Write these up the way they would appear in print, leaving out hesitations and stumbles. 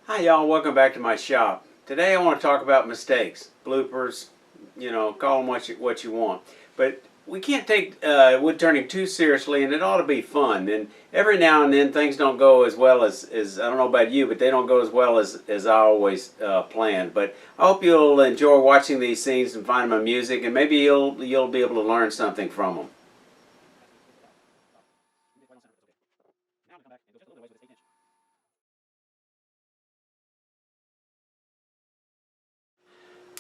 Hi y'all, welcome back to my shop. Today I want to talk about mistakes, bloopers, call them what you want. But we can't take wood turning too seriously, and it ought to be fun. And every now and then things don't go as well as I don't know about you, but they don't go as well as I always planned. But I hope you'll enjoy watching these scenes and find them amusing, and maybe you'll be able to learn something from them.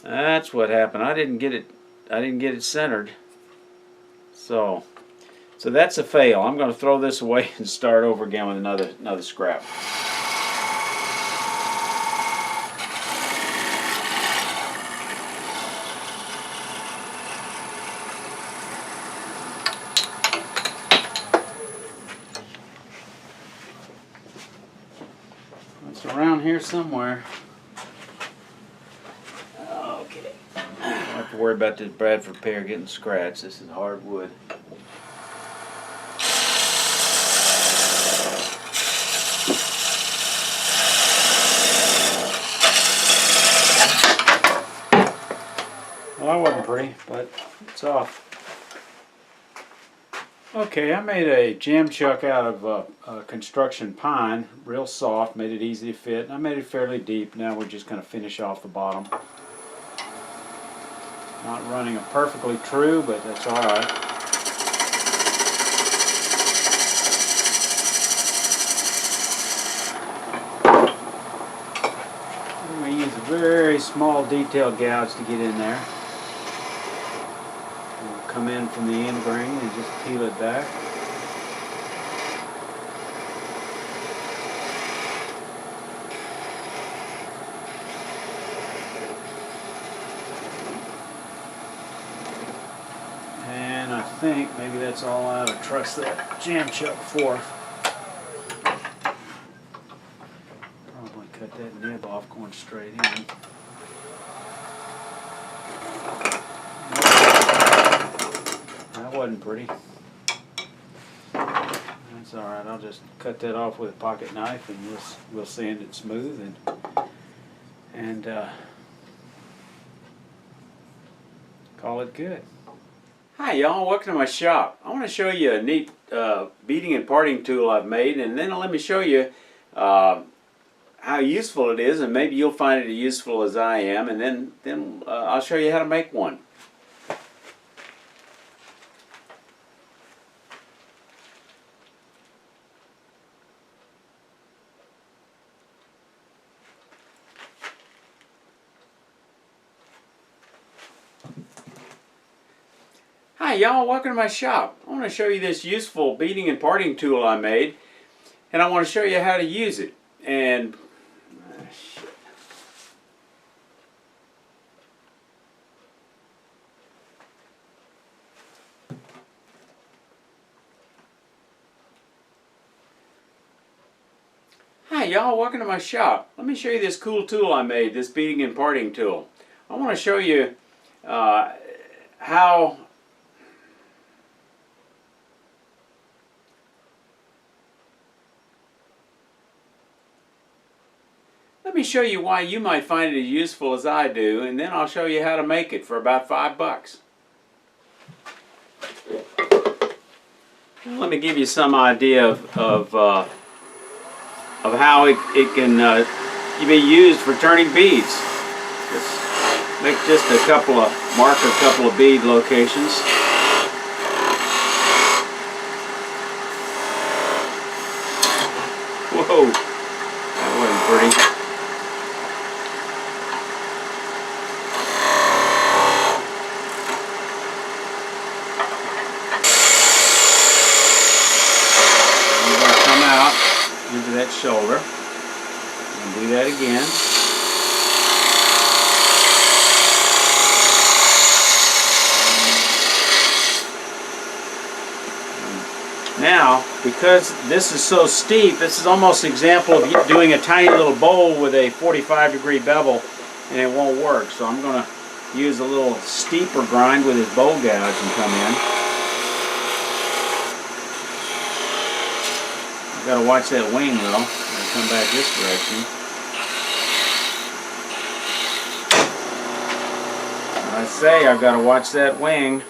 That's what happened. I didn't get it centered. So that's a fail. I'm going to throw this away and start over again with another scrap. It's around here somewhere. Okay. I don't have to worry about this Bradford pear getting scratched. This is hardwood. Well, that wasn't pretty, but it's off. Okay, I made a jam chuck out of construction pine, real soft, made it easy to fit, and I made it fairly deep. Now we're just going to finish off the bottom. Not running it perfectly true, but that's alright. I'm going to use a very small detail gouge to get in there. We'll come in from the end grain and just peel it back. And I think maybe that's all I ought to trust that jam chuck for. Probably cut that nib off going straight in. That wasn't pretty. That's alright, I'll just cut that off with a pocket knife and we'll sand it smooth and call it good. Hi y'all, welcome to my shop. I want to show you a neat beading and parting tool I've made, and then let me show you how useful it is, and maybe you'll find it as useful as I am, and then I'll show you how to make one. Hi y'all, welcome to my shop. I want to show you this useful beading and parting tool I made, and I want to show you how to use it. And hi y'all, welcome to my shop. Let me show you this cool tool I made, this beading and parting tool. I want to show you how Let me show you why you might find it as useful as I do, and then I'll show you how to make it for about $5. Let me give you some idea of how it can be used for turning beads. Let's make just mark a couple of bead locations. Whoa, that wasn't pretty. Into that shoulder and do that again. Now, because this is so steep, this is almost an example of doing a tiny little bowl with a 45-degree bevel, and it won't work. So I'm going to use a little steeper grind with this bowl gouge and come in. Got to watch that wing though. I'm going to come back this direction. say, I've got to watch that wing.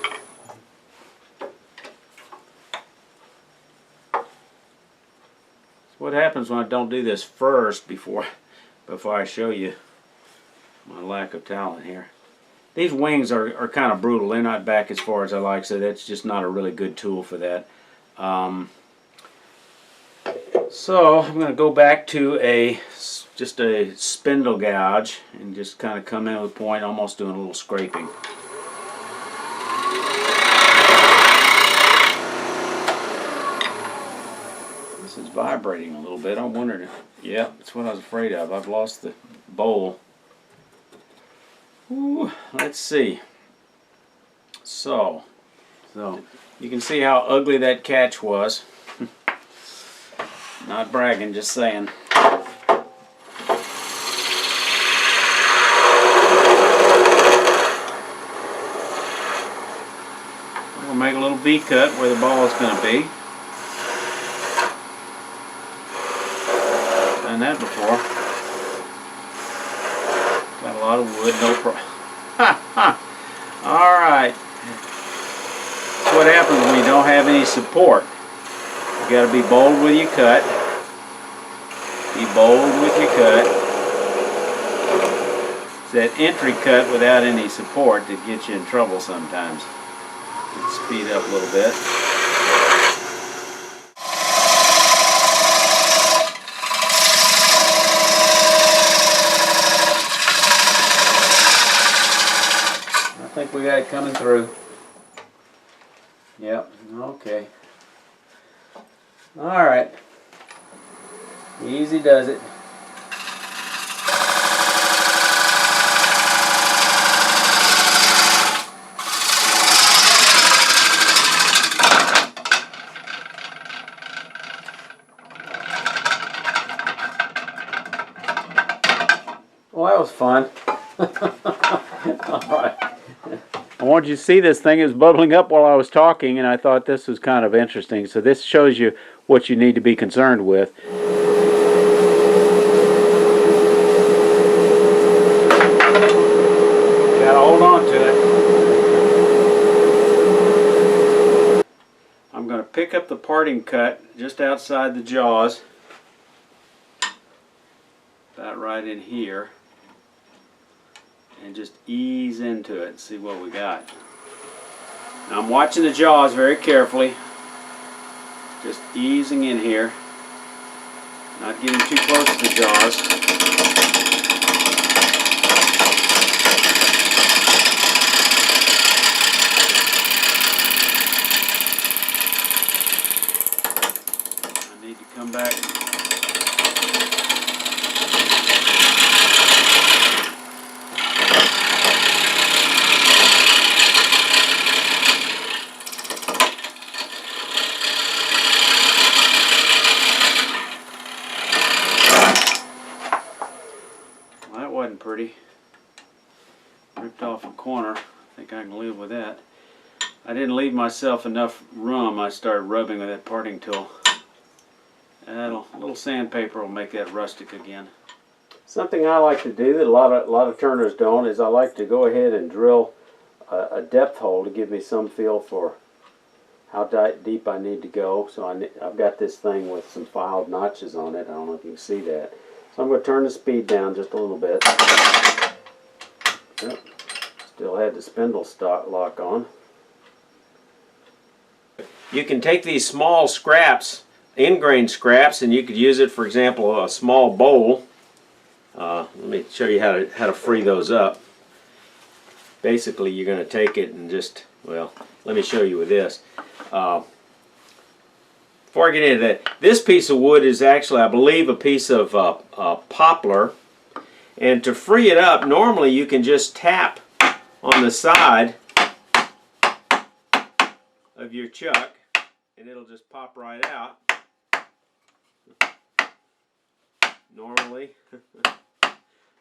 What happens when I don't do this first before I show you my lack of talent here. These wings are kind of brutal. They're not back as far as I like, so that's just not a really good tool for that. So I'm going to go back to just a spindle gouge and just kind of come in with a point, almost doing a little scraping. This is vibrating a little bit. I'm wondering if, yeah, that's what I was afraid of. I've lost the bowl. Ooh, let's see. So you can see how ugly that catch was. Not bragging, just saying. We'll make a little V cut where the ball is going to be. Done that before. Got a lot of wood, no problem. Alright. That's what happens when you don't have any support. You got to be bold with your cut. Be bold with your cut. It's that entry cut without any support that gets you in trouble sometimes. Let's speed up a little bit. I think we got it coming through. Yep, okay. Alright. Easy does it. Well, that was fun. Alright. I wanted you to see this thing. It was bubbling up while I was talking, and I thought this was kind of interesting. So this shows you what you need to be concerned with. Gotta hold on to it. I'm going to pick up the parting cut just outside the jaws. About right in here. And just ease into it and see what we got. Now I'm watching the jaws very carefully. Just easing in here. Not getting too close to the jaws. I need to come back. Pretty. Ripped off a corner. I think I can live with that. I didn't leave myself enough room. I started rubbing with that parting tool. A little sandpaper will make that rustic again. Something I like to do that a lot of turners don't is I like to go ahead and drill a depth hole to give me some feel for how deep I need to go. So I've got this thing with some filed notches on it. I don't know if you can see that. So I'm going to turn the speed down just a little bit. Yep. Still had the spindle lock on. You can take these small scraps, ingrain scraps, and you could use it, for example, a small bowl. Let me show you how to free those up. Basically, you're going to take it and just, well, let me show you with this. Before I get into that, this piece of wood is actually, I believe, a piece of poplar. And to free it up, normally you can just tap on the side of your chuck and it'll just pop right out. Normally.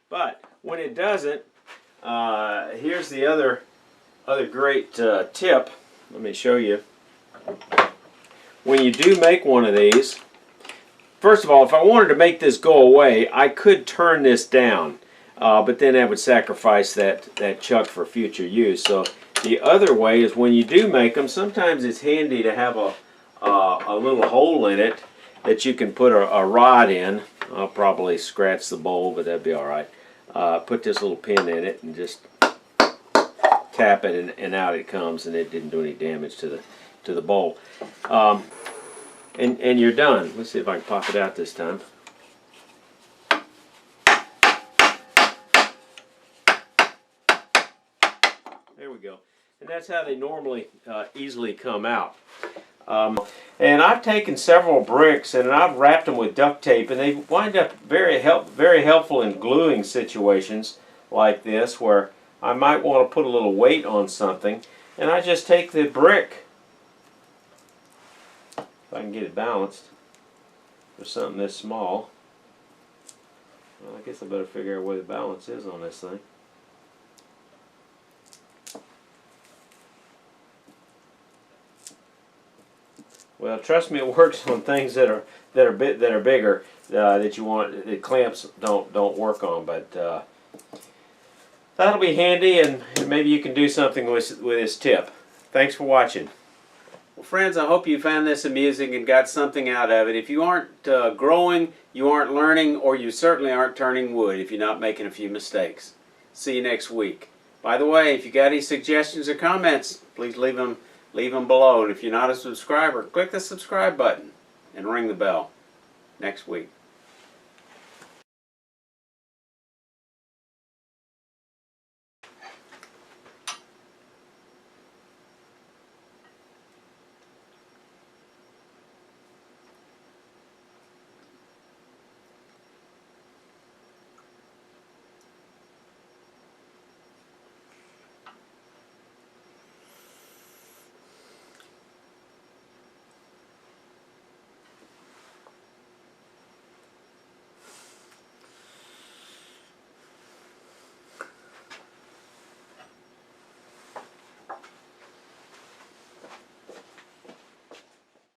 But when it doesn't, here's the other great tip. Let me show you. When you do make one of these, first of all, if I wanted to make this go away, I could turn this down. but then that would sacrifice that chuck for future use. So the other way is when you do make them, sometimes it's handy to have a little hole in it that you can put a rod in. I'll probably scratch the bowl, but that'd be all right. Put this little pin in it and just tap it, and out it comes, and it didn't do any damage to the bowl. And you're done. Let's see if I can pop it out this time. There we go. And that's how they normally easily come out. And I've taken several bricks and I've wrapped them with duct tape, and they wind up very helpful in gluing situations like this where I might want to put a little weight on something, and I just take the brick, if I can get it balanced for something this small. Well, I guess I better figure out where the balance is on this thing. Well, trust me, it works on things that are bigger that you want. The clamps don't work on, but that'll be handy, and maybe you can do something with this tip. Thanks for watching. Well, friends, I hope you found this amusing and got something out of it. If you aren't growing, you aren't learning, or you certainly aren't turning wood if you're not making a few mistakes. See you next week. By the way, if you got any suggestions or comments, please leave them below. And if you're not a subscriber, click the subscribe button and ring the bell. Next week.